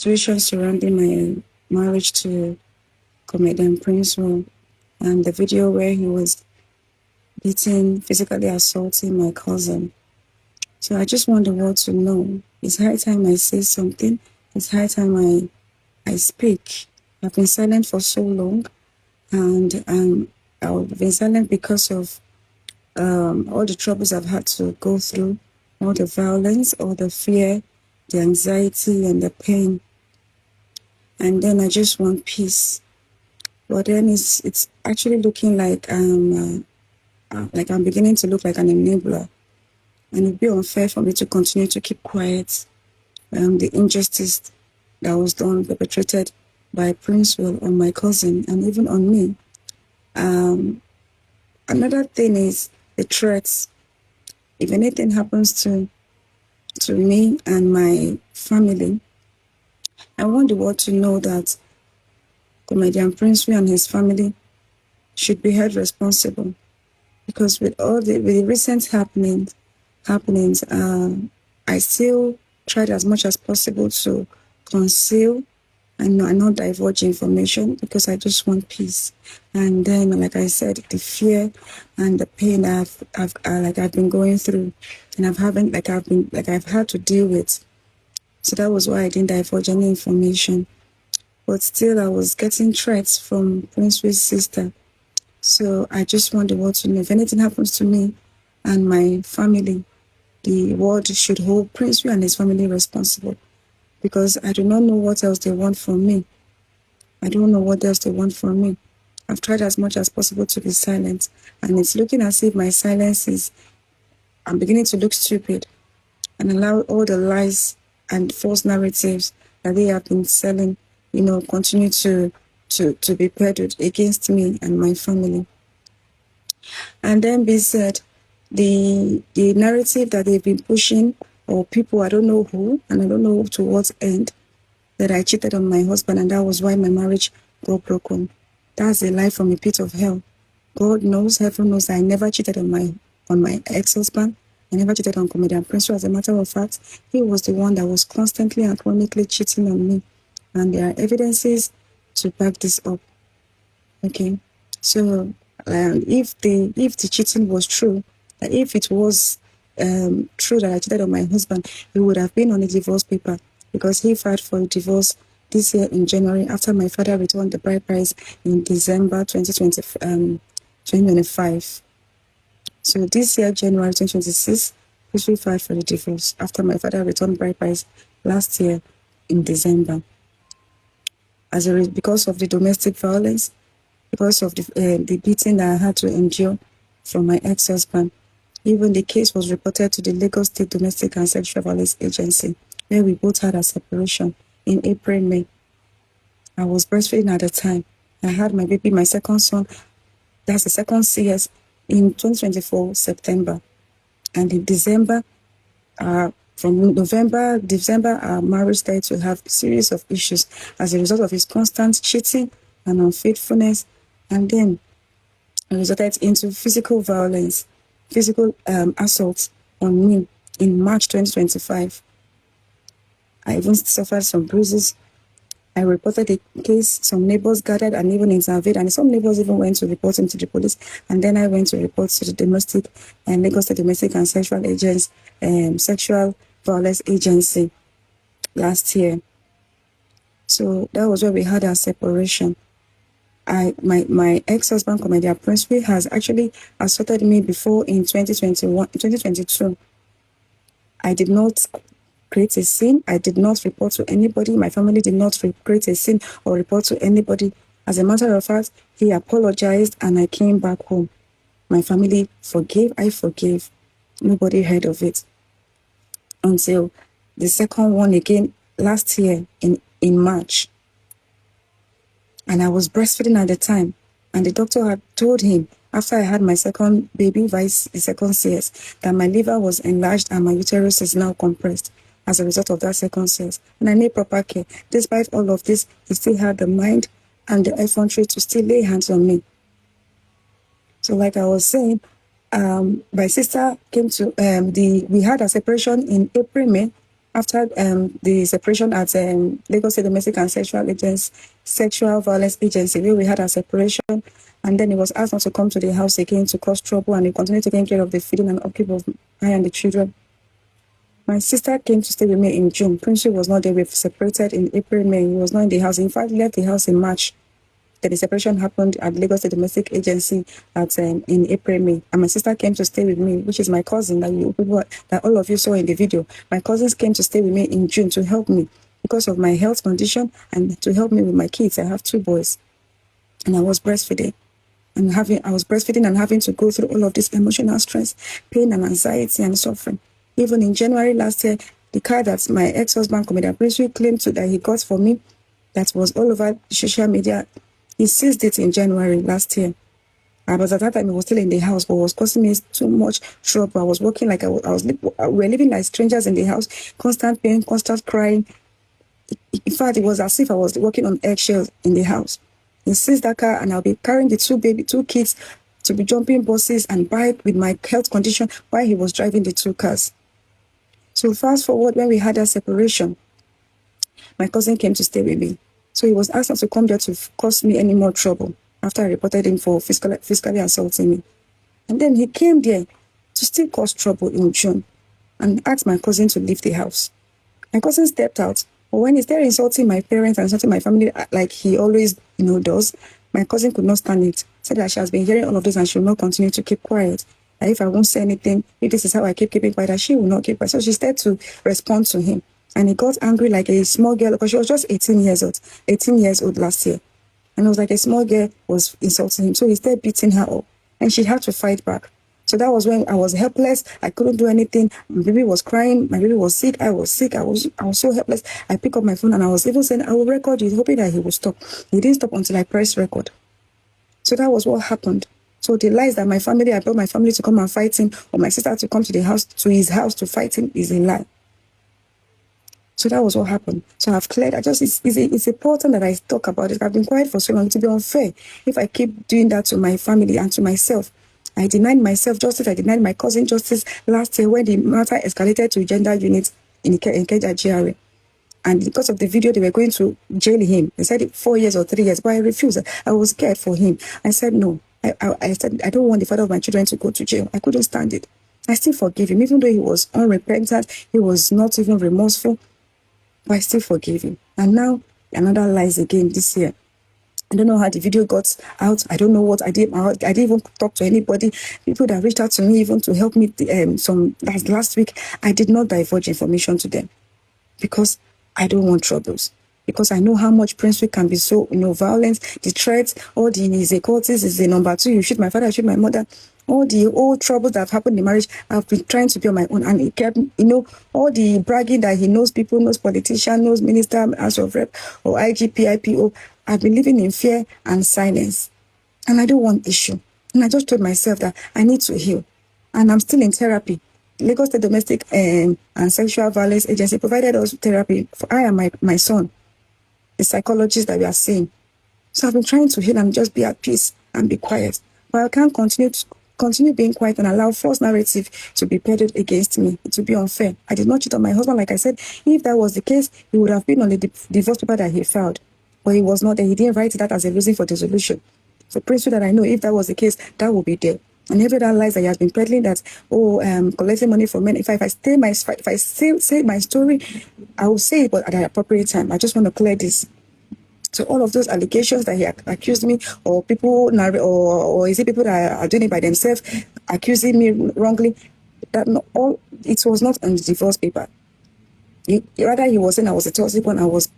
situation surrounding my marriage to comedian Princewell, and the video where he was beating, physically assaulting my cousin. So I just want the world to know. It's high time I say something. It's high time I speak. I've been silent for so long, and I've been silent because of all the troubles I've had to go through, all the violence, all the fear, the anxiety, and the pain. And then I just want peace. But then it's actually looking like I'm beginning to look like an enabler, and it'd be unfair for me to continue to keep quiet. The injustice that was done, perpetrated by Princewell on my cousin and even on me. Another thing is the threats. If anything happens to me and my family, I want the world to know that comedian Princewell and his family should be held responsible, because with the recent happenings, I still tried as much as possible to conceal and not divulge information, because I just want peace. And then, like I said, the fear and the pain I've been going through, and I've had to deal with. So that was why I didn't divulge any information. But still, I was getting threats from Princewell's sister. So I just want the world to know, if anything happens to me and my family, the world should hold Princewell and his family responsible, because I do not know what else they want from me. I don't know what else they want from me. I've tried as much as possible to be silent, and it's looking as if my silence I'm beginning to look stupid and allow all the lies and false narratives that they have been selling, continue to be peddled against me and my family. And then be said, the narrative that they've been pushing, or people, I don't know who, and I don't know to what end, that I cheated on my husband and that was why my marriage got broken. That's a lie from the pit of hell. God knows, heaven knows, I never cheated on my ex-husband. I never cheated on comedian Princewell. As a matter of fact, he was the one that was constantly and chronically cheating on me. And there are evidences to back this up. Okay, so if the cheating was true, if it was true that I cheated on my husband, he would have been on a divorce paper, because he filed for a divorce this year in January after my father returned the bride price in December 2025. So this year, January 2026, he filed for the divorce after my father returned bride price last year in December. Because of the domestic violence, because of the beating that I had to endure from my ex-husband. Even the case was reported to the Lagos State Domestic and Sexual Violence Agency, where we both had a separation in April, May. I was breastfeeding at the time. I had my baby, my second son, that's the second CS, in 2024, September. And in December, from December, our marriage started to have a series of issues as a result of his constant cheating and unfaithfulness. And then it resulted into physical violence, physical assault on me in March 2025. I even suffered some bruises. I reported the case. Some neighbors gathered and even intervened, and some neighbors even went to report him to the police. And then I went to report to the domestic and Lagos State Domestic and Sexual Violence Agency last year. So that was where we had our separation. My ex-husband, comedian Princewell, has actually assaulted me before in 2022. I did not create a scene. I did not report to anybody. My family did not create a scene or report to anybody. As a matter of fact, he apologized and I came back home. My family forgave. I forgave. Nobody heard of it until the second one again last year in March. And I was breastfeeding at the time. And the doctor had told him, after I had my second baby, the second CS, that my liver was enlarged and my uterus is now compressed as a result of that second CS. And I need proper care. Despite all of this, he still had the mind and the effrontery to still lay hands on me. So like I was saying, my sister came to, we had a separation in April, May. after the separation at Lagos State Domestic and Sexual Violence Agency, where we had a separation, and then he was asked not to come to the house again to cause trouble, and he continued taking care of the feeding and upkeep of I and the children. My sister came to stay with me in June. Prince was not there. We separated in April, May. He was not in the house. In fact, he left the house in March. Then the separation happened at Lagos State Domestic Agency in April, May. And my sister came to stay with me, which is my cousin that all of you saw in the video. My cousins came to stay with me in June to help me because of my health condition and to help me with my kids. I have 2 boys, and I was breastfeeding. I was breastfeeding and having to go through all of this emotional stress, pain and anxiety and suffering. Even in January last year, the car that my ex-husband, Comedian Prince, claimed that he got for me, that was all over social media, he seized it in January last year. But at that time, he was still in the house, but it was causing me too much trouble. I was working like we were living like strangers in the house, constant pain, constant crying. In fact, it was as if I was working on eggshells in the house. He seized that car, and I'll be carrying the 2 kids to be jumping buses and bike with my health condition while he was driving the 2 cars. So fast forward, when we had that separation, my cousin came to stay with me. So he was asked not to come there to cause me any more trouble after I reported him for physically assaulting me. And then he came there to still cause trouble in June and asked my cousin to leave the house. My cousin stepped out, but when he started insulting my parents and insulting my family like he always does, my cousin could not stand it. Said that she has been hearing all of this and she will not continue to keep quiet. That if I won't say anything, if this is how I keeping quiet, that she will not keep quiet. So she started to respond to him. And he got angry like a small girl, because she was just 18 years old last year. And it was like a small girl was insulting him. So he started beating her up. And she had to fight back. So that was when I was helpless. I couldn't do anything. My baby was crying. My baby was sick. I was sick. I was so helpless. I picked up my phone and I was even saying, I will record you, hoping that he would stop. He didn't stop until I pressed record. So that was what happened. So the lies that I brought my family to come and fight him, or my sister to come to his house to fight him, is a lie. So that was what happened. So I've cleared. It's important that I talk about it. I've been quiet for so long. To be unfair if I keep doing that to my family and to myself. I denied myself justice. I denied my cousin justice last year when the matter escalated to gender units in Ikeja GRA. And because of the video, they were going to jail him. They said 4 years or 3 years, but I refused. I was scared for him. I said no. I said I don't want the father of my children to go to jail. I couldn't stand it. I still forgive him, even though he was unrepentant. He was not even remorseful. But I still forgive him. And now, another lies again this year. I don't know how the video got out. I don't know what I did. I didn't even talk to anybody. People that reached out to me even to help me last week, I did not divulge information to them because I don't want troubles. Because I know how much Prince can be so, violent. The threats, all the inequalities is the number 2. You shoot my father, I shoot my mother. All the old troubles that have happened in marriage, I've been trying to be on my own. And it kept, all the bragging that he knows people, knows politician, knows minister, House of Rep, or IGP, IPO. I've been living in fear and silence. And I don't want issue. And I just told myself that I need to heal. And I'm still in therapy. Lagos State Domestic and Sexual Violence Agency provided us therapy for I and my son, the psychologist that we are seeing. So I've been trying to heal and just be at peace and be quiet. But I can't continue being quiet and allow false narrative to be peddled against me. It would be unfair. I did not cheat on my husband, like I said. If that was the case, he would have been on the divorce paper that he filed. But he was not there. He didn't write that as a reason for dissolution. So Prince that I know, if that was the case, that would be there. And every other lies that he has been peddling, that collecting money from men. If I say my story, I will say it, but at the appropriate time. I just want to clear this. So all of those allegations that he accused me, or people, or is it people that are doing it by themselves, accusing me wrongly, it was not on the divorce paper. Rather, he was saying I was a toxic one. I was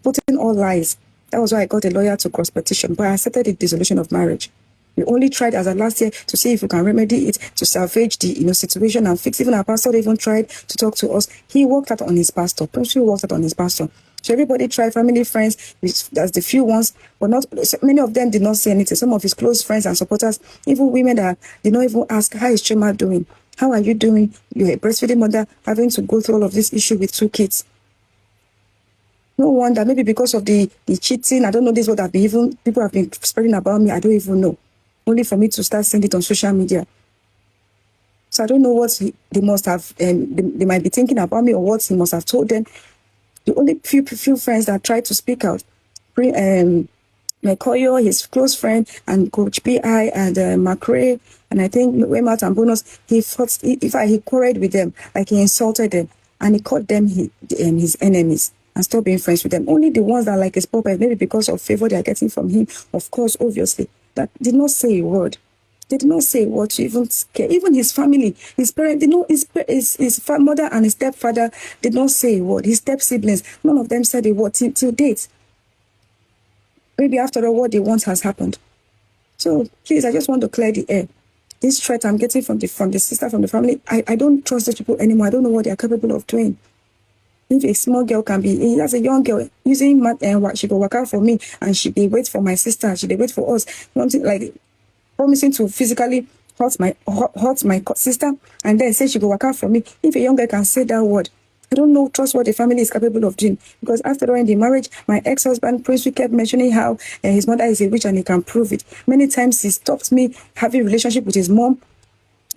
putting all lies. That was why I got a lawyer to cross petition, but I accepted the dissolution of marriage. We only tried as of last year to see if we can remedy it, to salvage the situation and fix. Even our pastor even tried to talk to us. He worked out on his pastor. Prince worked out on his pastor. So everybody tried, family, friends, that's the few ones, but not many of them did not say anything. Some of his close friends and supporters, even women that did not even ask, how is Chima doing? How are you doing? You're a breastfeeding mother having to go through all of this issue with 2 kids. No wonder, maybe because of the cheating, I don't know this, what people have been spreading about me, I don't even know. Only for me to start sending it on social media. So I don't know what they must have, they might be thinking about me, or what he must have told them. The only few friends that tried to speak out, McCoyo, his close friend, and Coach PI, and McRae, and I think Weymouth and Bonus, he fought, he quarreled with them, like he insulted them, and he called them his enemies, and stopped being friends with them. Only the ones that like his puppet, maybe because of favor they are getting from him, of course, obviously, that did not say a word. They did not say what to even scare. Even his family, his parents, they know his mother and his stepfather did not say a word. His step siblings, none of them said a word till date. Maybe after all, what they want has happened. So please, I just want to clear the air. This threat I'm getting from the sister, from the family, I don't trust these people anymore. I don't know what they are capable of doing. If a small girl can be, as a young girl, using what she go work out for me, and she dey wait for my sister, she dey wait for us, something like promising to physically hurt my sister, and then say she go work out for me. If a young girl can say that word, I don't know, trust what the family is capable of doing. Because after all, in the marriage, my ex-husband, Prince, we kept mentioning how his mother is a witch and he can prove it. Many times he stopped me having a relationship with his mom.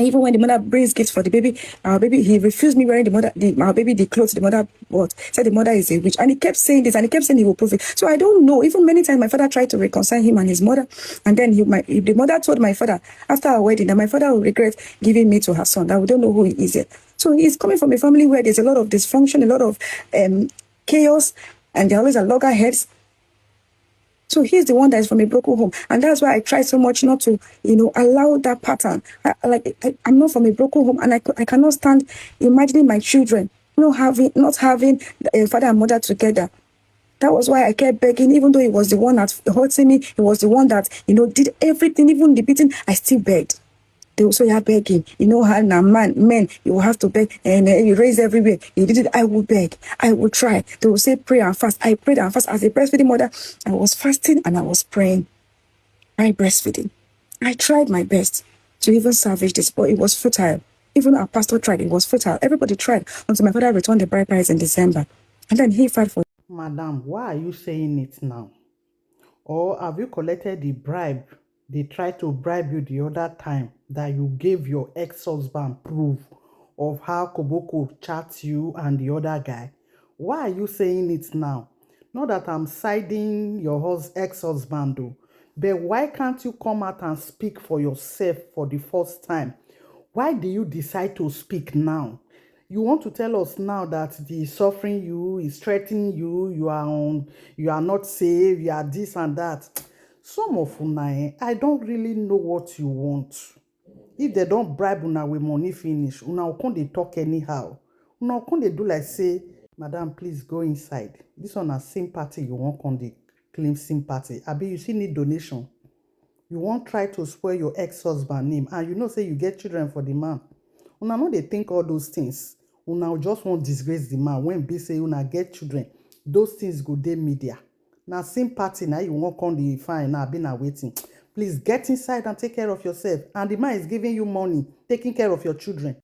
Even when the mother brings gifts for the baby, our baby, he refused me wearing our baby the clothes the mother bought. Said the mother is a witch, and he kept saying this, and he kept saying he will prove it. So I don't know. Even many times my father tried to reconcile him and his mother, and then the mother told my father after our wedding that my father will regret giving me to her son. That we don't know who he is yet. So he's coming from a family where there's a lot of dysfunction, a lot of chaos, and there always are loggerheads. So he's the one that is from a broken home. And that's why I try so much not to, allow that pattern. I'm not from a broken home, and I cannot stand imagining my children not having a father and mother together. That was why I kept begging, even though he was the one that hurting me, he was the one that, did everything, even the beating, I still begged. They will say, you're begging. You know how now, men, you will have to beg, and you raise everywhere. You did it, I will beg. I will try. They will say, pray and fast. I prayed and fast. As a breastfeeding mother, I was fasting and I was praying. I breastfeeding. I tried my best to even salvage this, but it was futile. Even our pastor tried, it was futile. Everybody tried until my father returned the bride price in December. And then he filed for. Madam, why are you saying it now? Or have you collected the bribe they tried to bribe you the other time that you gave your ex-husband proof of how Koboko chat you and the other guy? Why are you saying it now? Not that I'm siding your ex-husband though, but why can't you come out and speak for yourself for the first time? Why do you decide to speak now? You want to tell us now that the suffering you is threatening you, you are not safe, you are this and that. Some of una, I don't really know what you want. If they don't bribe una with money finish, una will come dey talk anyhow. Una will come dey do like say, madam, please go inside. This one na sympathy you wan come dey claim sympathy. Abi you still need donation. You wan try to spoil your ex-husband name, and you know say you get children for the man. Una no dey think all those things. Una just wan disgrace the man when be say una get children. Those things go dey media. Na sympathy na you wan come dey find now, abi na wetin? Please get inside and take care of yourself. And the man is giving you money, taking care of your children.